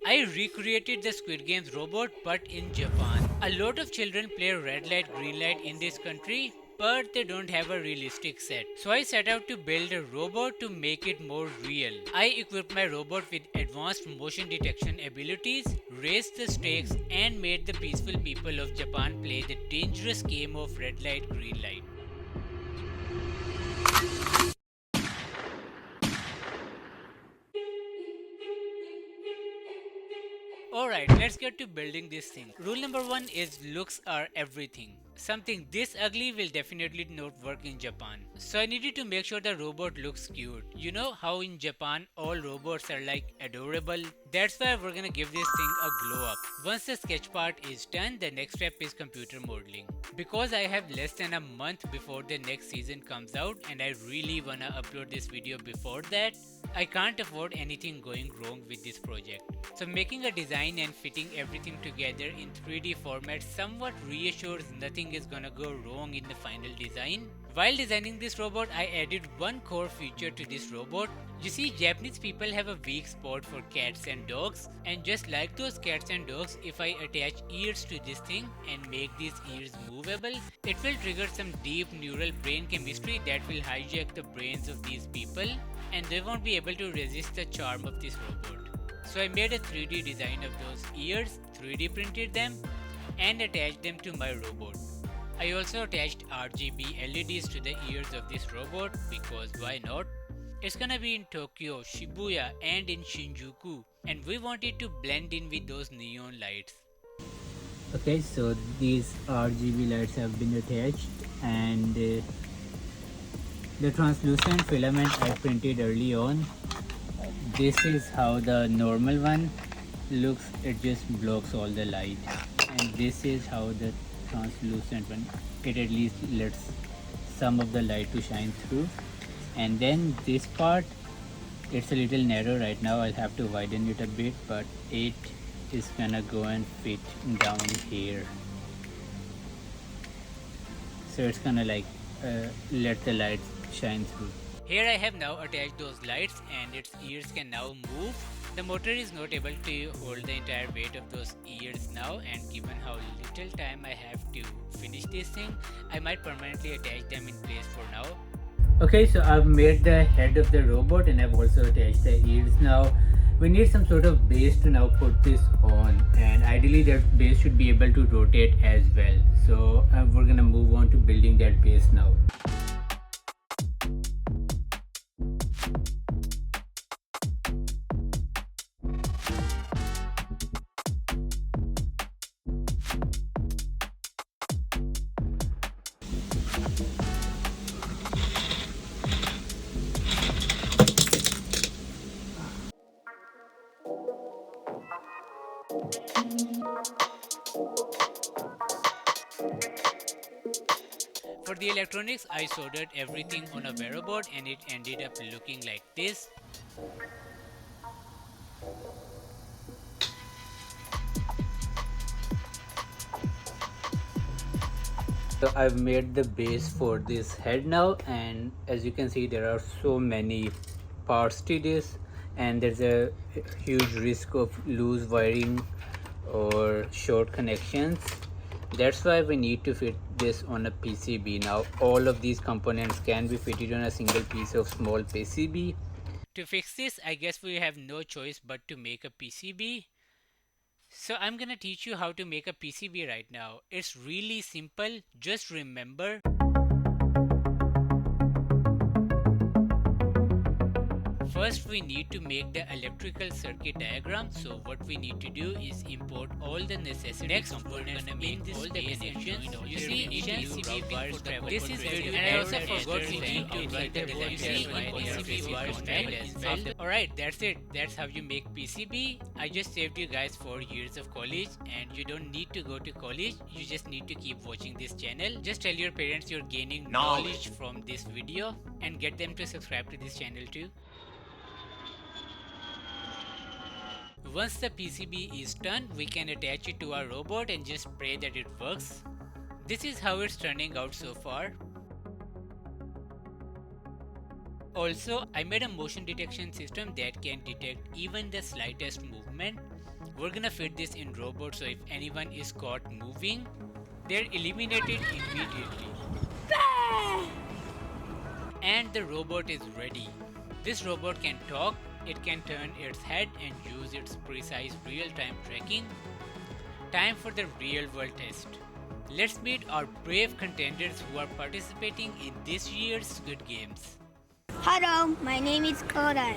I recreated the Squid Game's robot but in Japan. A lot of children play red light, green light in this country, but they don't have a realistic set. So I set out to build a robot to make it more real. I equipped my robot with advanced motion detection abilities, raised the stakes, and made the peaceful people of Japan play the dangerous game of red light, green light. Alright, let's get to building this thing. Rule number one is looks are everything. Something this ugly will definitely not work in Japan. So I needed to make sure the robot looks cute. You know how in Japan all robots are like adorable? That's why we're gonna give this thing a glow up. Once the sketch part is done, the next step is computer modeling. Because I have less than a month before the next season comes out and I really wanna upload this video before that, I can't afford anything going wrong with this project. So making a design and fitting everything together in 3D format somewhat reassures nothing is gonna go wrong in the final design. While designing this robot, I added one core feature to this robot. You see, Japanese people have a weak spot for cats and dogs, and just like those cats and dogs, if I attach ears to this thing and make these ears movable, it will trigger some deep neural brain chemistry that will hijack the brains of these people, and they won't be able to resist the charm of this robot. So I made a 3D design of those ears, 3D printed them, and attached them to my robot. I also attached RGB LEDs to the ears of this robot because why not? It's gonna be in Tokyo, Shibuya, and in Shinjuku, and we want it to blend in with those neon lights. Okay, so these RGB lights have been attached, and the translucent filament I printed early on. This is how the normal one looks. It just blocks all the light, and this is how the translucent one, it at least lets some of the light to shine through. And then this part, it's a little narrow right now. I'll have to widen it a bit, but it is gonna go and fit down here, so it's gonna like let the light shine through. Here I have now attached those lights and its ears can now move. The motor is not able to hold the entire weight of those ears now, and given how little time I have to finish this thing, I might permanently attach them in place for now. Okay, so I've made the head of the robot and I've also attached the ears. Now we need some sort of base to now put this on, and ideally that base should be able to rotate as well. So we're gonna move on to building that base now. For the electronics, I soldered everything on a Veroboard and it ended up looking like this. So I've made the base for this head now, and as you can see there are so many parts to this, and there's a huge risk of loose wiring or short connections. That's why we need to fit this on a PCB. Now all of these components can be fitted on a single piece of small PCB. To fix this, I guess we have no choice but to make a PCB. So I'm gonna teach you how to make a PCB right now. It's really simple, just remember. First we need to make the electrical circuit diagram, so what we need to do is import all the necessary components in this all the connections. You see, you can see wires travel. This is very, and I also forgot we need to write the PCB wires travel. Alright, that's it. That's how you make PCB. I just saved you guys 4 years of college, and you don't need to go to college. You just need to keep watching this channel. Just tell your parents you're gaining knowledge from this video and get them to subscribe to this channel too. Once the PCB is done, we can attach it to our robot and just pray that it works. This is how it's turning out so far. Also, I made a motion detection system that can detect even the slightest movement. We're gonna fit this in robot so if anyone is caught moving, they're eliminated immediately. And the robot is ready. This robot can talk, it can turn its head and use its precise real-time tracking. Time for the real-world test. Let's meet our brave contenders who are participating in this year's Squid Games. Hello, my name is Kodai.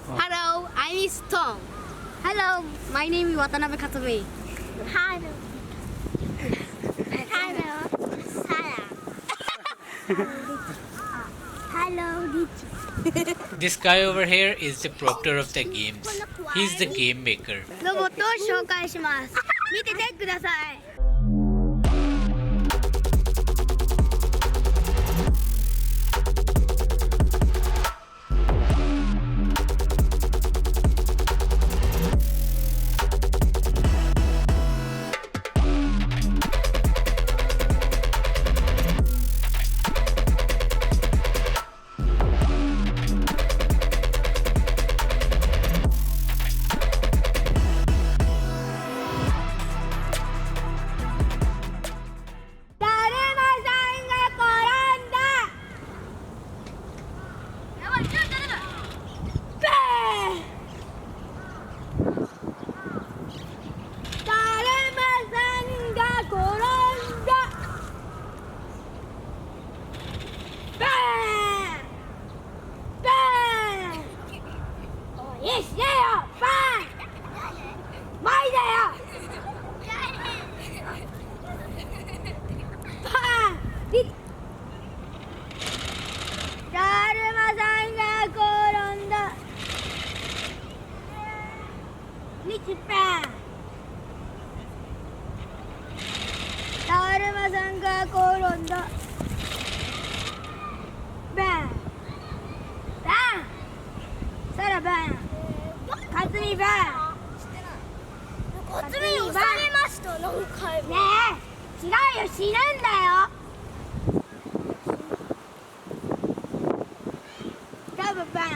Hello, I'm Tom. Hello, my name is Watanabe Katsumi. Hello. Hello. Sarah. Hello, Rich. This guy over here is the proctor of the games. He's the game maker. ロボットを紹介します。見ててください。だるまさんが転んだ。バンバン。さらバン。かつみバン。かつみ押されました何回も。ねえ、違うよ、死ぬんだよ。ダブバン。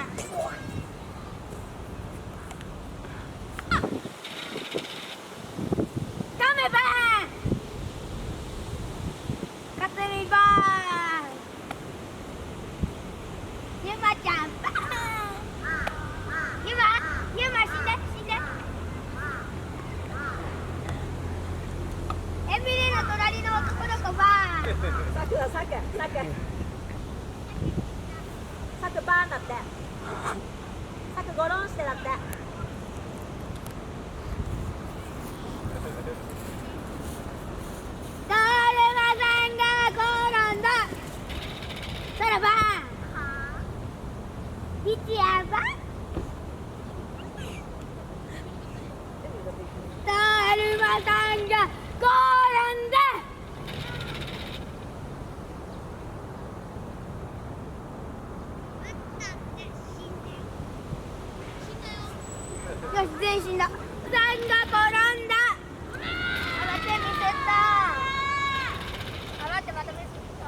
サクバーンだって。サクゴロンしてだって。だるまさんが転んだ。さらば。一やば。だるまさんが転んだ。よし、全身だ。さんが転んだ。あ、待って、見せた。あ、待って、また見せた。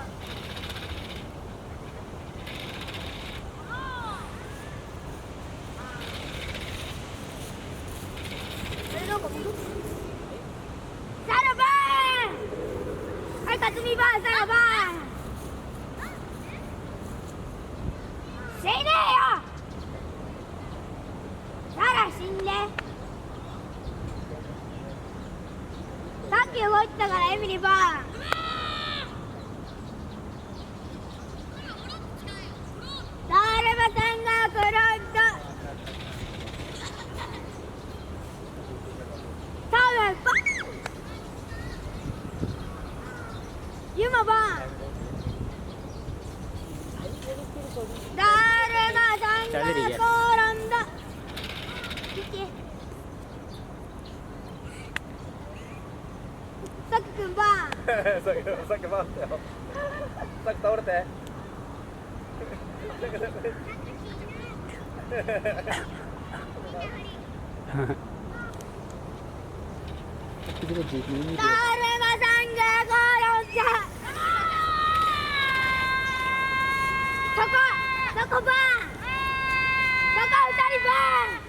それどこ？さらばー。はい、かつみばー、さらばー。死ねえよ。さら死んで。さっき動いてたからエミリバー。だるまさんが転んだ。タオルバン。ユマバン。だるまさんが転んだ。さっきくんバン。さっきバンだよ。さっき倒れて。だるまさんが転んだ。そこバン。そこ二人バン。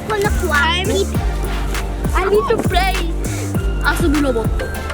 Wanna climb? I need to play 遊びロボット